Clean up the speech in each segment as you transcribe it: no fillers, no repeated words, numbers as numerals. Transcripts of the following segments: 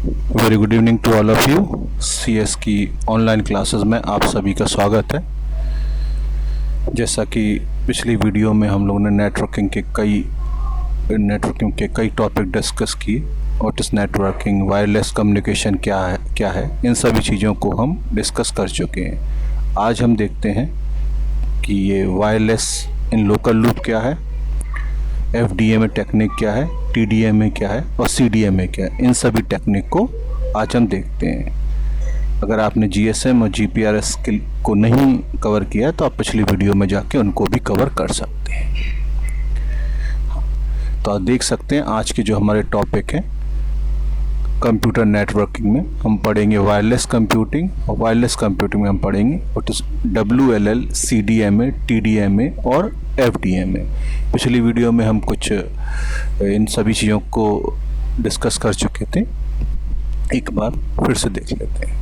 Very good evening to all of you. CS की online classes में आप सभी का स्वागत है। जैसा कि पिछली वीडियो में हम लोगों ने नेटवर्किंग के कई टॉपिक डिस्कस किए। What is networking, wireless communication क्या है, इन सभी चीज़ों को हम डिस्कस कर चुके हैं। आज हम देखते हैं कि ये वायरलेस इन लोकल लूप क्या है, एफडीएमए टेक्निक क्या है, टीडीएमए क्या है और सीडीएमए क्या है। इन सभी टेक्निक को आज हम देखते हैं। अगर आपने जीएसएम और जीपीआरएस को नहीं कवर किया तो आप पिछली वीडियो में जाके उनको भी कवर कर सकते हैं। तो आप देख सकते हैं आज के जो हमारे टॉपिक हैं कंप्यूटर नेटवर्किंग में हम पढ़ेंगे वायरलेस कंप्यूटिंग, और वायरलेस कंप्यूटिंग में हम पढ़ेंगे what is WLL, CDMA, TDMA और FDMA। पिछली वीडियो में हम कुछ इन सभी चीज़ों को डिस्कस कर चुके थे, एक बार फिर से देख लेते हैं।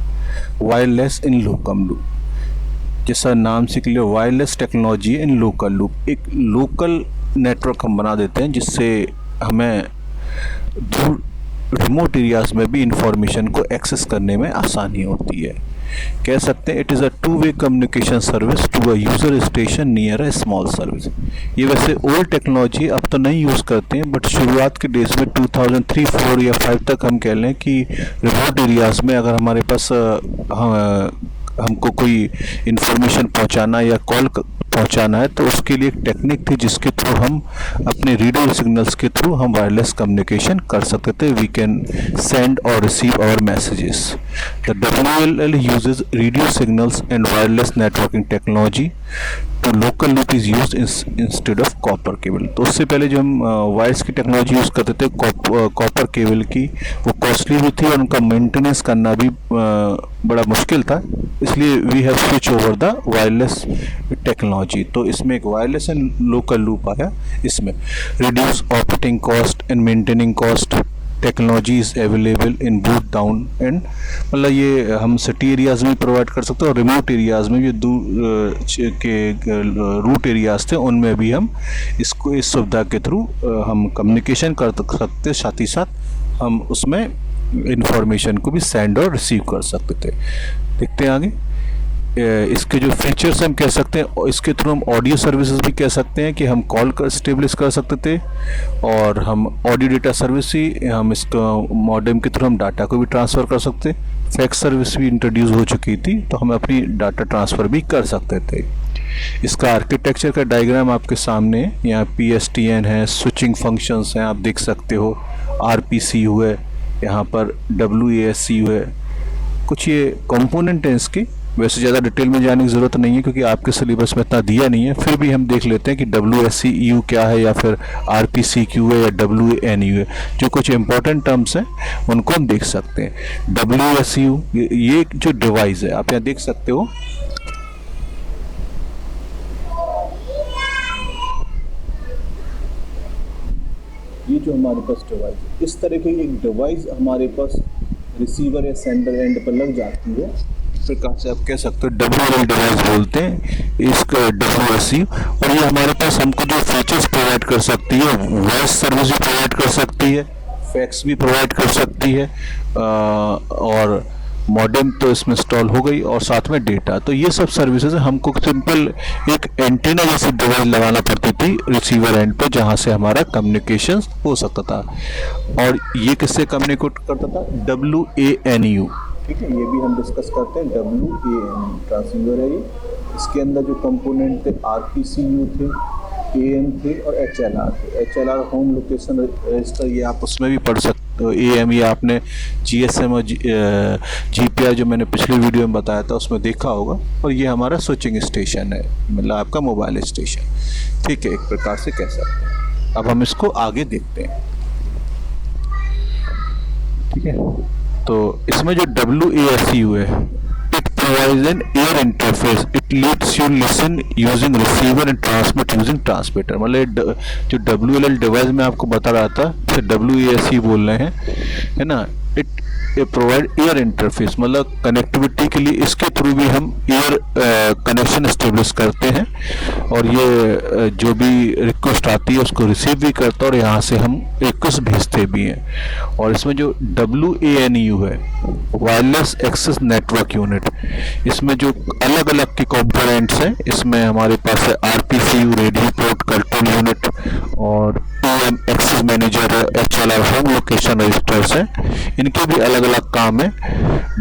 वायरलेस इन लोकल लूप, जैसा नाम से clear, wireless technology in local loop. एक लोकल नेटवर्क हम बना देते हैं जिससे हमें दूर रिमोट एरियाज़ में भी इंफॉर्मेशन को एक्सेस करने में आसानी होती है। कह सकते हैं it is a two way communication service to a user station near a small service. ये वैसे ओल्ड टेक्नोलॉजी अब तो नहीं यूज़ करते हैं, बट शुरुआत के डेज में 2003, 4 या 5 तक हम कह लें कि रिमोट एरियाज़ में अगर हमारे पास हमको कोई इंफॉर्मेशन पहुंचाना या कॉल पहुंचाना है तो उसके लिए एक टेक्निक थी जिसके थ्रू हम अपने रेडियो सिग्नल्स के थ्रू हम वायरलेस कम्युनिकेशन कर सकते थे। वी कैन सेंड और receive our messages. The WLL uses radio signals and wireless networking technology तो local loop is use instead of copper cable. तो उससे पहले जो हम वायर्स की टेक्नोलॉजी यूज़ करते थे कॉपर केबल की, वो कॉस्टली भी थी और उनका मेंटेनेंस करना भी बड़ा मुश्किल था, इसलिए we have switch over the wireless technology. तो इसमें एक वायरलेस एंड लोकल लूप आया। इसमें reduce operating cost and maintaining cost, technology is available in boot down end, मतलब ये हम सिटी एरियाज़ में प्रोवाइड कर सकते हैं और रिमोट एरियाज़ में, जो दूर के रूट एरियाज़ थे उनमें भी हम इसको इस सुविधा के थ्रू हम कम्युनिकेशन कर सकते, साथ ही साथ हम उसमें इंफॉर्मेशन को भी सेंड और रिसीव कर सकते थे। देखते हैं आगे। इसके जो फीचर्स हम कह सकते हैं, इसके थ्रू हम ऑडियो सर्विसेज भी कह सकते हैं कि हम कॉल कर स्टेब्लिश कर सकते थे, और हम ऑडियो डेटा सर्विस ही हम इसको मॉडेम के थ्रू हम डाटा को भी ट्रांसफ़र कर सकते। फैक्स सर्विस भी इंट्रोड्यूस हो चुकी थी तो हम अपनी डाटा ट्रांसफ़र भी कर सकते थे। इसका आर्किटेक्चर का डायग्राम आपके सामने है। यहाँ PSTN है, स्विचिंग फंक्शंस हैं, आप देख सकते हो, RPC हुए, यहाँ पर WASC हुए, कुछ ये कंपोनेंट हैं इसके। वैसे ज़्यादा डिटेल में जाने की ज़रूरत नहीं है क्योंकि आपके सिलेबस में इतना दिया नहीं है, फिर भी हम देख लेते हैं कि WSCU क्या है या फिर RPCQ है या WANU है। जो कुछ इंपॉर्टेंट टर्म्स हैं उनको हम देख सकते हैं। WSCU ये जो डिवाइस है, आप यहाँ देख सकते हो, ये जो हमारे पास डिवाइस है, इस तरह की एक डिवाइस हमारे पास रिसीवर या सेंडर एंड पर लग जाती है। इस प्रकार से आप कह सकते हो WLL डिवाइस बोलते हैं इसका, WSC। और ये हमारे पास हमको जो फीचर्स प्रोवाइड कर सकती है, वॉइस सर्विस भी प्रोवाइड कर सकती है, फैक्स भी प्रोवाइड कर सकती है, और मॉडेम तो इसमें इंस्टॉल हो गई, और साथ में डेटा। तो ये सब सर्विसेज हमको सिंपल एक एंटीना जैसी डिवाइस लगाना पड़ती थी रिसीवर एंड पे, जहाँ से हमारा कम्युनिकेशन हो सकता था। और ये किससे कम्युनिकेट करता था? WANU। ठीक है, ये भी हम डिस्कस करते हैं। WANU ट्रांसीवर है ये। इसके अंदर जो कंपोनेंट थे RPCU थे, AM थे और HLR थे। HLR होम लोकेशन रजिस्टर, ये आप उसमें भी पढ़ सकते हो। AM ये आपने GSM और GPR जो मैंने पिछली वीडियो में बताया था उसमें देखा होगा। और ये हमारा स्विचिंग स्टेशन है, मतलब आपका मोबाइल स्टेशन। ठीक है, एक प्रकार से कह सकते हैं। अब हम इसको आगे देखते हैं। ठीक है, तो इसमें जो WASU है, it provides N air interface, it let's you listen using receiver and transmit using transmitter. मतलब जो WLL डिवाइस में आपको बता रहा था, फिर WASU बोल रहे हैं, है ना। इट प्रोवाइड एयर इंटरफेस, मतलब कनेक्टिविटी के लिए इसके थ्रू भी हम एयर कनेक्शन एस्टेब्लिश करते हैं, और ये जो भी रिक्वेस्ट आती है उसको रिसीव भी करता है और यहाँ से हम रिक्वेस्ट भेजते भी हैं। और इसमें जो WANU है, वायरलेस एक्सेस नेटवर्क यूनिट, इसमें जो अलग अलग के कंपोनेंट्स हैं, इसमें हमारे पास है RPCU, radio port control unit, और PM access manager, HLR home location registers हैं, इनके भी अलग अलग काम है।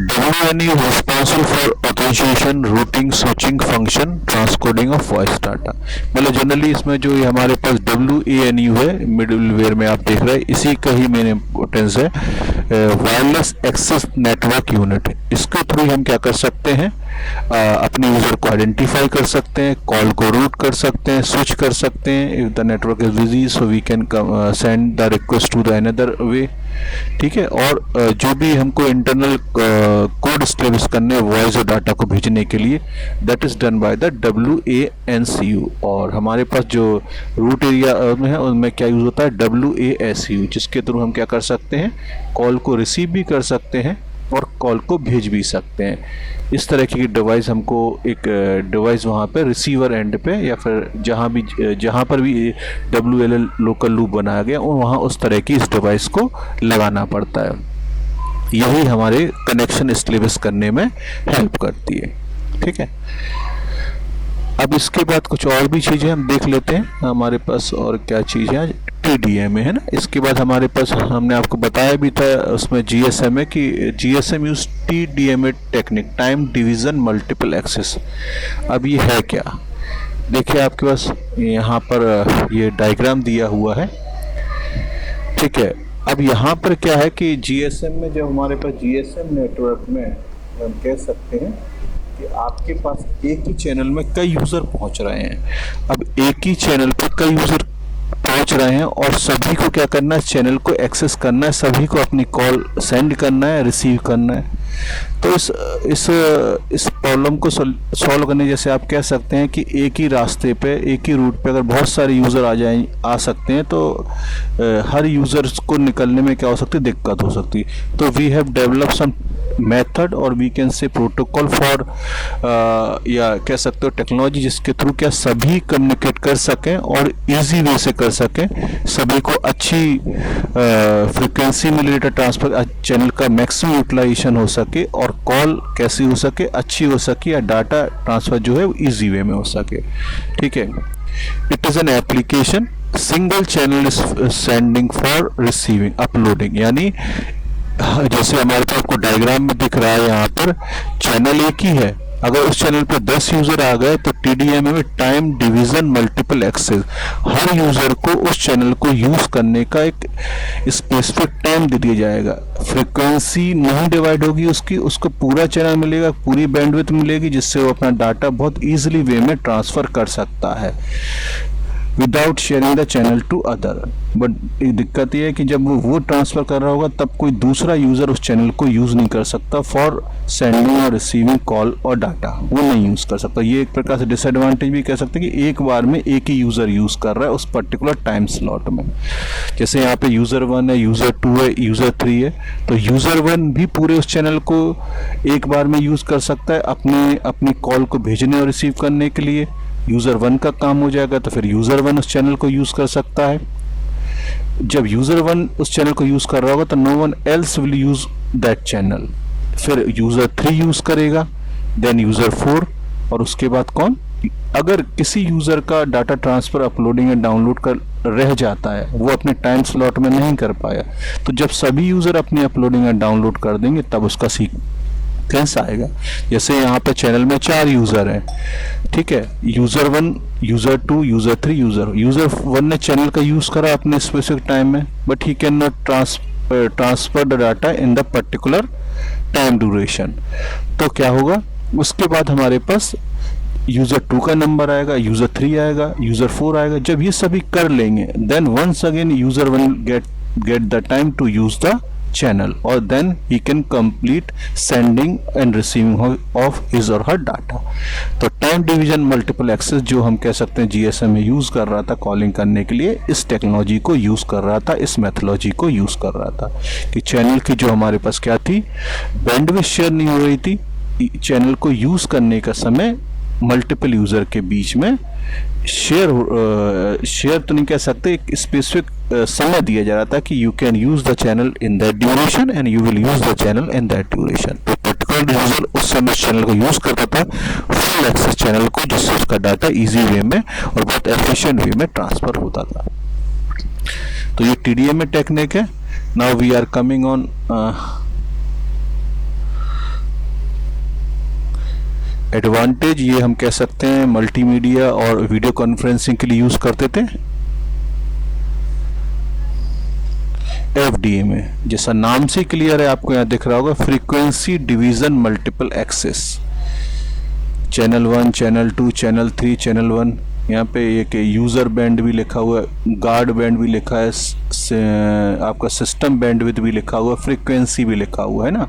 WANU responsible for authentication, routing, switching function, transcoding of voice data. मतलब जनरली इसमें जो ये हमारे पास WANU है, मिडलवेयर में आप देख रहे हैं, इसी का ही मेन इंपॉर्टेंस है, वायरलेस एक्सेस नेटवर्क यूनिट। इसके थ्रू हम क्या कर सकते हैं, अपने यूजर को आइडेंटिफाई कर सकते हैं, कॉल को रूट कर सकते हैं, स्विच कर सकते हैं। If the network is busy so we can send the request to the another way, ठीक है। और जो भी हमको इंटरनल कोड स्टेब्लिश करने वॉइस और डाटा को भेजने के लिए, that is done by the WANCU। और हमारे पास जो रूट एरिया में है उनमें क्या यूज होता है, WASU, जिसके थ्रू हम क्या कर सकते हैं, कॉल को रिसीव भी कर सकते हैं और कॉल को भेज भी सकते हैं। इस तरह की डिवाइस हमको, एक डिवाइस वहाँ पे रिसीवर एंड पे या फिर जहाँ पर भी WLL लोकल लूप बनाया गया वहाँ उस तरह की इस डिवाइस को लगाना पड़ता है। यही हमारे कनेक्शन एस्टेब्लिश करने में हेल्प करती है, ठीक है। अब इसके बाद कुछ और भी चीज़ें हम देख लेते हैं, हमारे पास और क्या चीज़ है। TDMA है ना, इसके बाद हमारे पास, हमने आपको बताया भी था उसमें GSMA की, GSM use TDMA technique, time division multiple access. अब ये है क्या, देखिए आपके पास यहाँ पर ये डायग्राम दिया हुआ है, ठीक है। अब यहाँ पर क्या है कि GSM में, जब हमारे पास GSM नेटवर्क में हम कह सकते हैं कि आपके पास एक ही चैनल में कई यूज़र पहुँच रहे हैं। अब एक ही चैनल पर कई यूज़र पहुंच रहे हैं और सभी को क्या करना है, चैनल को एक्सेस करना है, सभी को अपनी कॉल सेंड करना है, रिसीव करना है। तो इस प्रॉब्लम को सॉल्व करने, जैसे आप कह सकते हैं कि एक ही रास्ते पे, एक ही रूट पे अगर बहुत सारे यूज़र आ सकते हैं तो हर यूज़र्स को निकलने में क्या हो सकती है, दिक्कत हो सकती है। तो we have develop some method और we can say protocol for, या कह सकते हो टेक्नोलॉजी, जिसके थ्रू क्या सभी कम्युनिकेट कर सकें और इजी वे से कर सकें, सभी को अच्छी फ्रीक्वेंसी में डेटा ट्रांसफर, चैनल का मैक्सिमम यूटिलाइजेशन हो सके और कॉल कैसी हो सके, अच्छी हो सके, या डाटा ट्रांसफर जो है वो ईजी वे में हो सके, ठीक है। It is an application, single channel sending for receiving, uploading, यानी जैसे हमारे पास आपको डायग्राम में दिख रहा है, यहाँ पर चैनल एक ही है, अगर उस चैनल पर 10 यूजर आ गए तो TDMA में टाइम डिवीजन मल्टीपल एक्सेस, हर यूजर को उस चैनल को यूज करने का एक स्पेसिफिक टाइम दे दिया जाएगा। फ्रीक्वेंसी नहीं डिवाइड होगी उसकी, उसको पूरा चैनल मिलेगा, पूरी बैंडविड्थ मिलेगी, जिससे वो अपना डाटा बहुत ईजिली वे में ट्रांसफर कर सकता है without sharing the channel to other. But दिक्कत ये है कि जब वो ट्रांसफर कर रहा होगा तब कोई दूसरा यूजर उस चैनल को यूज नहीं कर सकता फॉर सेंडिंग और रिसीविंग कॉल और डाटा, वो नहीं यूज कर सकता। ये एक प्रकार से डिसएडवांटेज भी कह सकते हैं कि एक बार में एक ही यूजर यूज कर रहा है उस पर्टिकुलर टाइम स्लॉट में। जैसे यहाँ पे यूजर 1 है, यूजर 2 है, यूजर 3 है, तो यूजर 1 भी पूरे उस चैनल को एक बार में यूज कर सकता है अपनी कॉल को भेजने और रिसीव करने के लिए। यूजर 1 का काम हो जाएगा तो फिर यूजर 1 उस चैनल को यूज कर सकता है। जब यूजर 1 उस चैनल को यूज कर रहा होगा तो no one else will use that channel, फिर यूजर 3 यूज करेगा, देन यूजर 4, और उसके बाद कौन, अगर किसी यूजर का डाटा ट्रांसफर, अपलोडिंग या डाउनलोड कर रह जाता है, वो अपने टाइम स्लॉट में नहीं कर पाया, तो जब सभी यूजर अपनी अपलोडिंग या डाउनलोड कर देंगे तब उसका सीक्वेंस आएगा। जैसे यहाँ पे चैनल में 4 यूजर हैं, ठीक है, यूजर 1, यूजर 2, यूजर 3, यूजर 1 ने चैनल का यूज करा अपने स्पेसिफिक टाइम में, but he can not transfer the data in the particular time duration. तो क्या होगा, उसके बाद हमारे पास यूजर 2 का नंबर आएगा, यूजर 3 आएगा, यूजर 4 आएगा। जब ये सभी कर लेंगे then once again user 1 get the time to use the channel, or then he can complete sending and receiving of his or her data. तो टाइम डिवीजन मल्टीपल एक्सेस जो हम कह सकते हैं जीएसएम में यूज कर रहा था कॉलिंग करने के लिए, इस टेक्नोलॉजी को यूज कर रहा था, इस मेथोलॉजी को यूज कर रहा था कि चैनल की जो हमारे पास क्या थी, बैंडविड्थ शेयर नहीं हो रही थी, चैनल को यूज करने का समय मल्टीपल यूजर के बीच में शेयर तो नहीं कह सकते, एक स्पेसिफिक समय दिया जा रहा था कि you can use the channel in that duration and you will use the channel in that duration. तो पर्टिकुलर यूजर उस समय चैनल को यूज करता था, फुल एक्सेस चैनल को, जिससे उसका डाटा इजी वे में और बहुत एफिशिएंट वे में ट्रांसफर होता था। तो ये टीडीएमए टेक्निक है। Now we are coming on advantage. ये हम कह सकते हैं मल्टीमीडिया और वीडियो कॉन्फ्रेंसिंग के लिए यूज करते थे। एफडीएमए जैसा नाम से क्लियर है, आपको यहाँ दिख रहा होगा, frequency division multiple access, channel 1, channel 2, channel 3, channel 1, यहाँ पे एक यूज़र बैंड भी लिखा हुआ है, गार्ड बैंड भी लिखा है, आपका सिस्टम बैंडविड्थ भी लिखा हुआ है, फ्रीक्वेंसी भी लिखा हुआ है ना।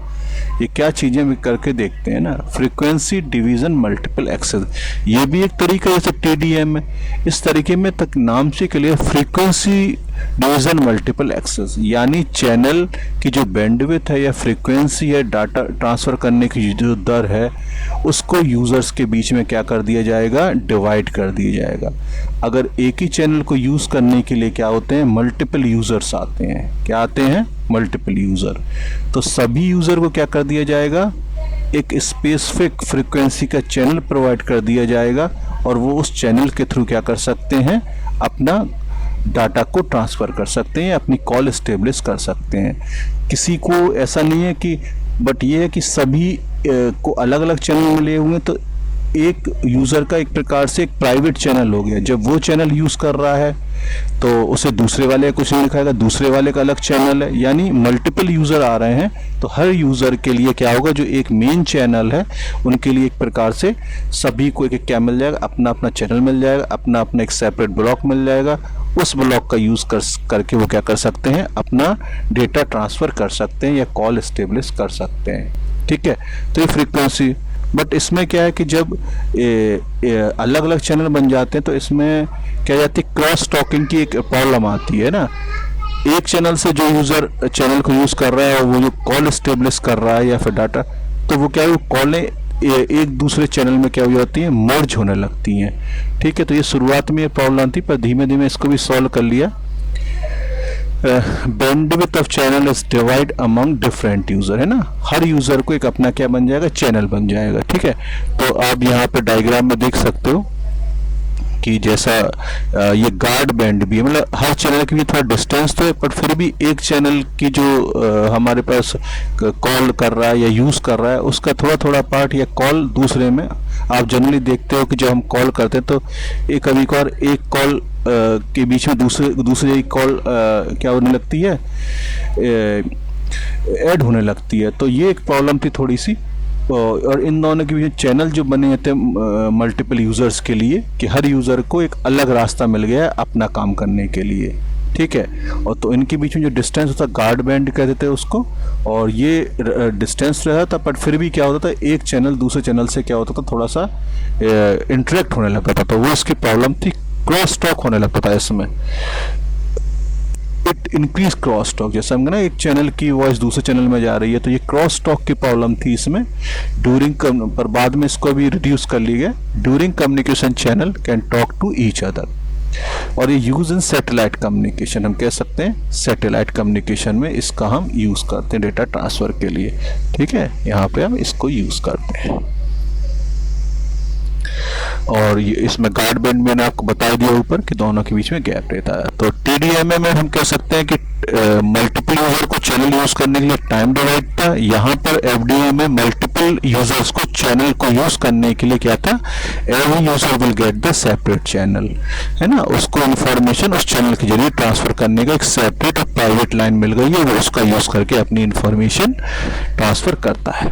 ये क्या चीज़ें भी करके देखते हैं ना, फ्रीक्वेंसी डिवीज़न मल्टीपल एक्सेस, ये भी एक तरीका जैसे टीडीएम है, इस तरीके में तक नाम से के लिए फ्रीक्वेंसी डिवीज़न मल्टीपल एक्सेस, यानी चैनल की जो बैंडविड्थ है या फ्रीक्वेंसी है, डाटा ट्रांसफ़र करने की जो दर है, उसको यूज़र्स के बीच में क्या कर दिया जाएगा, डिवाइड कर दिया जाएगा। अगर एक ही चैनल को यूज़ करने के लिए क्या होते हैं, मल्टीपल यूज़र्स आते हैं, क्या आते हैं, मल्टीपल यूज़र, तो सभी यूज़र को क्या कर दिया जाएगा, एक स्पेसिफिक फ्रीक्वेंसी का चैनल प्रोवाइड कर दिया जाएगा और वो उस चैनल के थ्रू क्या कर सकते हैं, अपना डाटा को ट्रांसफ़र कर सकते हैं, अपनी कॉल इस्टेब्लिश कर सकते हैं। किसी को ऐसा नहीं है कि, बट ये है कि सभी को अलग अलग चैनल मिले हुए हैं, तो एक यूज़र का एक प्रकार से एक प्राइवेट चैनल हो गया। जब वो चैनल यूज़ कर रहा है तो उसे दूसरे वाले कुछ नहीं दिखाएगा, दूसरे वाले का अलग चैनल है, यानी मल्टीपल यूज़र आ रहे हैं, तो हर यूज़र के लिए क्या होगा, जो एक मेन चैनल है उनके लिए एक प्रकार से सभी को एक क्या मिल जाएगा, अपना अपना चैनल मिल जाएगा, अपना अपना एक सेपरेट ब्लॉक मिल जाएगा। उस ब्लॉक का यूज़ करके वो क्या कर सकते हैं, अपना डेटा ट्रांसफ़र कर सकते हैं या कॉल इस्टेब्लिश कर सकते हैं। ठीक है, तो ये फ्रीक्वेंसी, बट इसमें क्या है कि जब अलग अलग चैनल बन जाते हैं तो इसमें क्या जाती है, क्रॉस टॉकिंग की एक प्रॉब्लम आती है ना। एक चैनल से जो यूज़र चैनल को यूज़ कर रहा है और वो जो कॉल इस्टेब्लिश कर रहा है या फिर डाटा, तो वो क्या है, वो कॉलें एक दूसरे चैनल में क्या हो जाती हैं, मर्ज होने लगती हैं। ठीक है, तो ये शुरुआत में ये प्रॉब्लम थी, पर धीमे धीमे इसको भी सॉल्व कर लिया। Bandwidth of channel is divide among different user, है ना, हर यूज़र को एक अपना क्या बन जाएगा, चैनल बन जाएगा। ठीक है, तो आप यहाँ पे डायग्राम में देख सकते हो कि जैसा ये गार्ड बैंड भी है, मतलब हर चैनल के भी थोड़ा डिस्टेंस तो है, पर फिर भी एक चैनल की जो हमारे पास कॉल कर रहा है या यूज़ कर रहा है उसका थोड़ा थोड़ा पार्ट या कॉल दूसरे में, आप जनरली देखते हो कि जब हम कॉल करते हैं तो एक कभी कभार एक कॉल के बीच में दूसरे कॉल क्या होने लगती है, ऐड होने लगती है। तो ये एक प्रॉब्लम थी थोड़ी सी, और इन दोनों के बीच चैनल जो बने थे मल्टीपल यूज़र्स के लिए, कि हर यूज़र को एक अलग रास्ता मिल गया अपना काम करने के लिए। ठीक है, और तो इनके बीच में जो डिस्टेंस होता, गार्ड बैंड कहते थे उसको, और ये डिस्टेंस रहा था, बट फिर भी क्या होता था, एक चैनल दूसरे चैनल से क्या होता था, थोड़ा सा इंटरेक्ट होने लगता था, तो वो इसकी प्रॉब्लम थी, क्रॉस टॉक होने लगता था इसमें, इट इंक्रीज क्रॉस टॉक, जैसे हम ना एक चैनल की वॉइस दूसरे चैनल में जा रही है, तो ये क्रॉस टॉक की प्रॉब्लम थी इसमें ड्यूरिंग, पर बाद में इसको भी रिड्यूस कर ली गया। During communication channel can talk to each other, और ये यूज इन सैटेलाइट कम्युनिकेशन, हम कह सकते हैं सैटेलाइट कम्युनिकेशन में इसका हम यूज करते हैं डेटा ट्रांसफर के लिए। ठीक है, यहाँ पे हम इसको यूज करते हैं। और ये इसमें गार्ड बैंड मैंने आपको बता दिया ऊपर कि दोनों के बीच में गैप रहता है। तो टीडीएमए में हम कह सकते हैं कि मल्टीपल यूजर को चैनल यूज करने के लिए टाइम डिवाइड था। यहाँ पर एफडीएमए मल्टीपल यूजर्स को चैनल को यूज करने के लिए क्या था, every user will get the separate channel, है ना, उसको इंफॉर्मेशन उस चैनल के जरिए ट्रांसफर करने का एक सेपरेट और प्राइवेट लाइन मिल गई है, वो उसका यूज करके अपनी इंफॉर्मेशन ट्रांसफर करता है।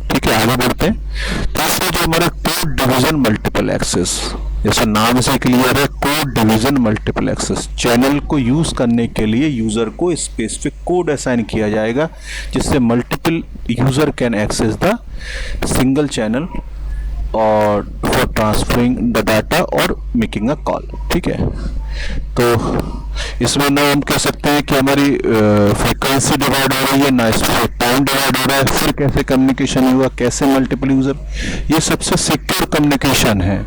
ठीक है, आगे बढ़ते हैं। तो इसमें जो हमारा कोड डिवीजन मल्टीपल एक्सेस, जैसा नाम से क्लियर है, code division multiple access. Channel को यूज़ करने के लिए यूज़र को स्पेसिफिक कोड असाइन किया जाएगा जिससे multiple user can access the single channel और फॉर ट्रांसफरिंग द डाटा और मेकिंग अ कॉल। ठीक है, तो इसमें ना हम कह सकते हैं कि हमारी फ्रीक्वेंसी डिवाइड हो रही है, ना इसमें टाइम डिवाइड हो रहा है। फिर कैसे कम्युनिकेशन हुआ, कैसे मल्टीपल यूज़र, ये सबसे सिक्योर कम्युनिकेशन है।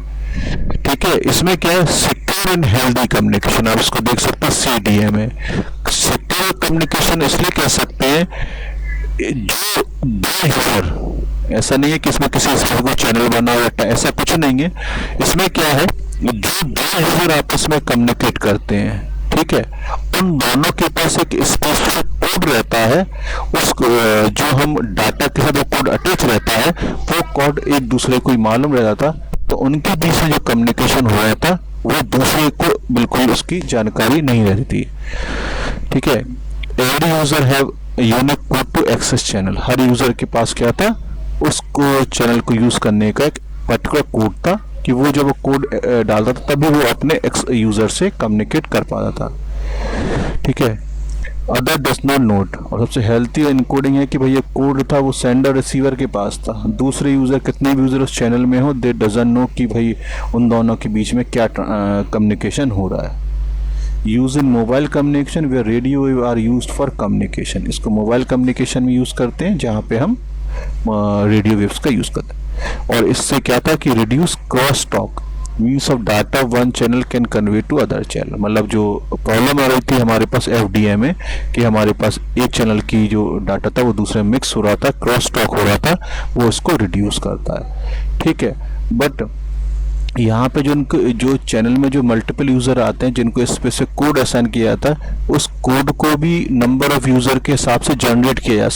ठीक है, इसमें क्या है, सिक्योर एंड हेल्दी कम्युनिकेशन। आप इसको देख सकते हैं CDM है। सिक्योर कम्युनिकेशन इसलिए कह सकते हैं जो दो यूजर, ऐसा नहीं है कि इसमें किसी को चैनल बना हुआ, ऐसा कुछ नहीं है। इसमें क्या है, जो दो यूजर आपस में कम्युनिकेट करते हैं, ठीक है, उन दोनों के पास एक स्पेसिफिक कोड रहता है। उस जो हम डाटा के साथ वो कोड अटैच रहता है, वो कोड एक दूसरे को ही मालूम रहता था, तो उनके बीच में जो कम्युनिकेशन हो रहा था वो दूसरे को बिल्कुल उसकी जानकारी नहीं रहती थी। ठीक है, every user have unique code to access channel. हर यूजर के पास क्या था, उसको चैनल को यूज करने का एक पर्टिकुलर कोड था कि वो जब वो कोड डालता था तभी वो अपने यूजर से कम्युनिकेट कर पाता था। ठीक है, अदर डज नॉट नोट। और सबसे हेल्थी इनकोडिंग है कि भाई ये कोड था वो सेंडर रिसीवर के पास था। दूसरे यूज़र, कितने भी यूज़र उस चैनल में हो, दे डजंट नो कि भाई उन दोनों के बीच में क्या कम्युनिकेशन हो रहा है। Use in mobile communication where radio are used for communication. इसको मोबाइल कम्युनिकेशन में यूज़ करते हैं जहाँ पे हम रेडियो वेव्स का यूज़ करते हैं। और इससे क्या था कि reduce cross talk means of data one channel can convey to other channel. मतलब जो प्रॉब्लम आ रही थी हमारे पास FDM में कि हमारे पास एक चैनल की जो डाटा था वो दूसरे मिक्स हो रहा था, क्रॉस टॉक हो रहा था, वो उसको रिड्यूस करता है। ठीक है, बट यहाँ पे जो चैनल में जो मल्टीपल यूज़र आते हैं जिनको स्पेसिफिक कोड असाइन किया जाता है, उस कोड को भी नंबर ऑफ यूज़र के हिसाब से जनरेट किया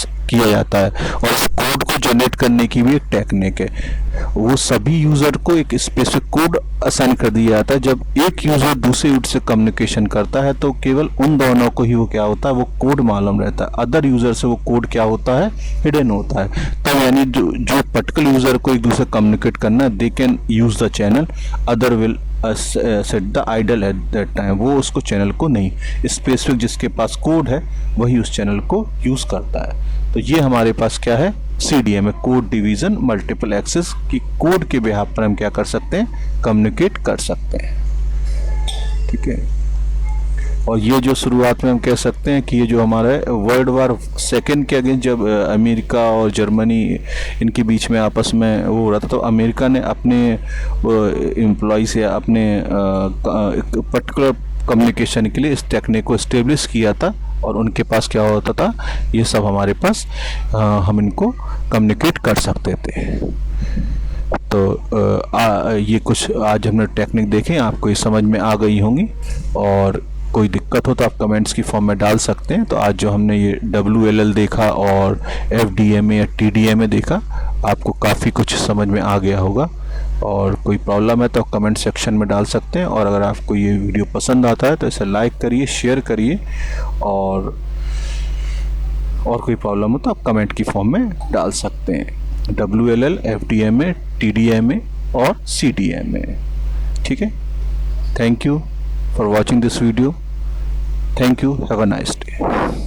जाता है। और उस कोड को जनरेट करने की भी एक टेक्निक है। वो सभी यूज़र को एक स्पेसिफिक कोड असाइन कर दिया जाता है। जब एक यूज़र दूसरे यूज़र से कम्युनिकेशन करता है तो केवल उन दोनों को ही वो क्या होता है, वो कोड मालूम रहता है। अदर यूज़र से वो कोड क्या होता है, हिडन होता है। तब यानी जो पर्टिकुलर यूज़र को एक दूसरे कम्युनिकेट करना है, they can use the channel, other will set the idle at that time. वो उसको चैनल को नहीं, स्पेसिफिक जिसके पास कोड है वही उस चैनल को यूज़ करता है। तो ये हमारे पास क्या है, CDM है, कोड डिवीज़न मल्टीपल एक्सेस की कोड के बिहाफ पर हम क्या कर सकते हैं, कम्युनिकेट कर सकते हैं। ठीक है, और ये जो शुरुआत में हम कह सकते हैं कि ये जो हमारा वर्ल्ड वार सेकेंड के अगेंस्ट जब अमेरिका और जर्मनी इनके बीच में आपस में वो हो रहा था, तो अमेरिका ने अपने एम्प्लॉय या अपने पर्टिकुलर कम्युनिकेशन के लिए इस टेक्निक को इस्टेब्लिश किया था। और उनके पास क्या होता था, ये सब हमारे पास हम इनको कम्युनिकेट कर सकते थे। तो ये कुछ आज हमने टेक्निक देखे, आपको ये समझ में आ गई होंगी। और कोई दिक्कत हो तो आप कमेंट्स की फॉर्म में डाल सकते हैं। तो आज जो हमने ये WLL देखा और FDMA या TDMA देखा, आपको काफ़ी कुछ समझ में आ गया होगा। और कोई प्रॉब्लम है तो कमेंट सेक्शन में डाल सकते हैं। और अगर आपको ये वीडियो पसंद आता है तो इसे लाइक करिए, शेयर करिए। और कोई प्रॉब्लम हो तो आप कमेंट की फॉर्म में डाल सकते हैं। WLL, FDMA, TDMA और CDMA। ठीक है, thank you for watching this video. Thank you. Have a nice day.